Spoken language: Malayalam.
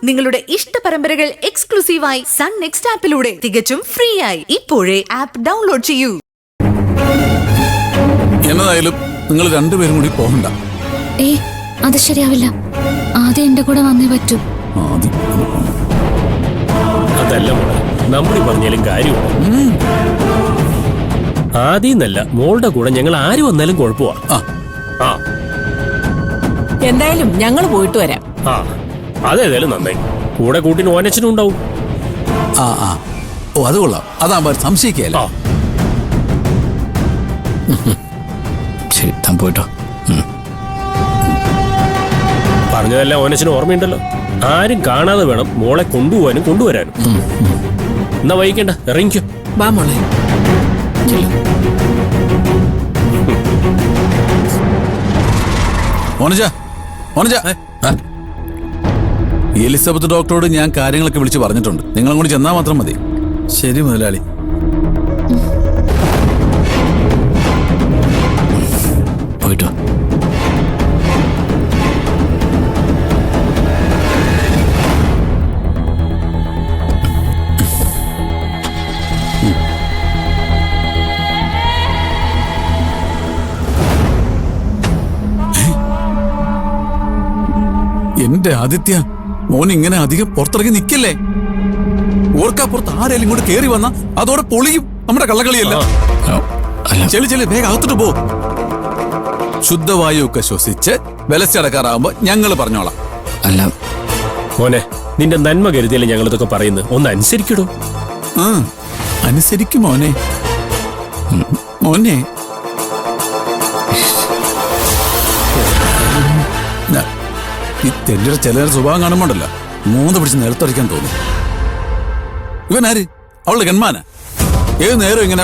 നിങ്ങളുടെ ഇഷ്ട പരമ്പരകൾ എക്സ്ക്ലൂസീവായി സൺ നെക്സ്റ്റ് ആപ്പിലൂടെ തികച്ചും ഫ്രീ ആയി ഇപ്പോഴേ ആപ്പ് ഡൗൺലോഡ് ചെയ്യൂ. എന്നതായാലും നിങ്ങൾ രണ്ടുപേരും കൂടി പോകണ്ട. അത് ശരിയാവില്ല. ആദ്യം എന്റെ കൂടെ വന്നേ പറ്റൂ. അതല്ല മോളെ, നമ്മുടെ പറഞ്ഞാലും കാര്യമുണ്ട്. ആദ്യം നല്ല മോളുടെ കൂടെ ഞങ്ങൾ ആര് വന്നാലും കുഴപ്പമാ. എന്തായാലും ഞങ്ങൾ പോയിട്ട് വരാം. അതേതായാലും നന്നായി. കൂടെ കൂട്ടിന് ഓനച്ചനും ഉണ്ടാവും. ഓ അത് കൊള്ളാം. അതാകുമ്പോ സംശയിക്കല്ല. ശരി, താൻ പോയിട്ടോ. പറഞ്ഞതെല്ലാം ഓനച്ചന് ഓർമ്മയുണ്ടല്ലോ. ആരും കാണാതെ വേണം മോളെ കൊണ്ടുപോകാനും കൊണ്ടുവരാനും. എന്നാ വൈകിക്കണ്ട, ഇറങ്ങിക്കോ. വാ മോളെ. എലിസബത്ത് ഡോക്ടറോട് ഞാൻ കാര്യങ്ങളൊക്കെ വിളിച്ച് പറഞ്ഞിട്ടുണ്ട്. നിങ്ങളും കൂടി ചെന്നാൽ മാത്രം മതി. ശരി മുതലാളി. പോയിട്ടോ. എന്റെ ആദിത്യ, മോൻ ഇങ്ങനെ അധികം പുറത്തിറങ്ങി നിക്കല്ലേ. ഓർക്കാപ്പുറത്ത് ആരെങ്കിലും ഇങ്ങോട്ട് കേറി വന്ന അതോടെ പൊളിയും നമ്മുടെ കള്ളക്കളിയല്ല. ചെളി ചെളി വേഗം അകത്തിട്ട് പോ. ശുദ്ധവായു ഒക്കെ ശ്വസിച്ച് വിലച്ചടക്കാറാവുമ്പോ ഞങ്ങൾ പറഞ്ഞോളാം. അല്ല മോനെ, നിന്റെ നന്മ കരുതിയല്ലേ ഞങ്ങൾ ഇതൊക്കെ പറയുന്നത്. ഒന്ന് അനുസരിക്കടോ. അനുസരിക്കും മോനെ. മോനെ ഈ തെണ്ടിയുടെ ചിലരുടെ സ്വഭാവം കാണുമ്പോണ്ടല്ലോ മൂന്ന് പിടിച്ച് നിലത്തടിക്കാൻ തോന്നും. ഇവനാര്? അവളുടെ ഗൺമാന. ഏത് നേരം ഇങ്ങനെ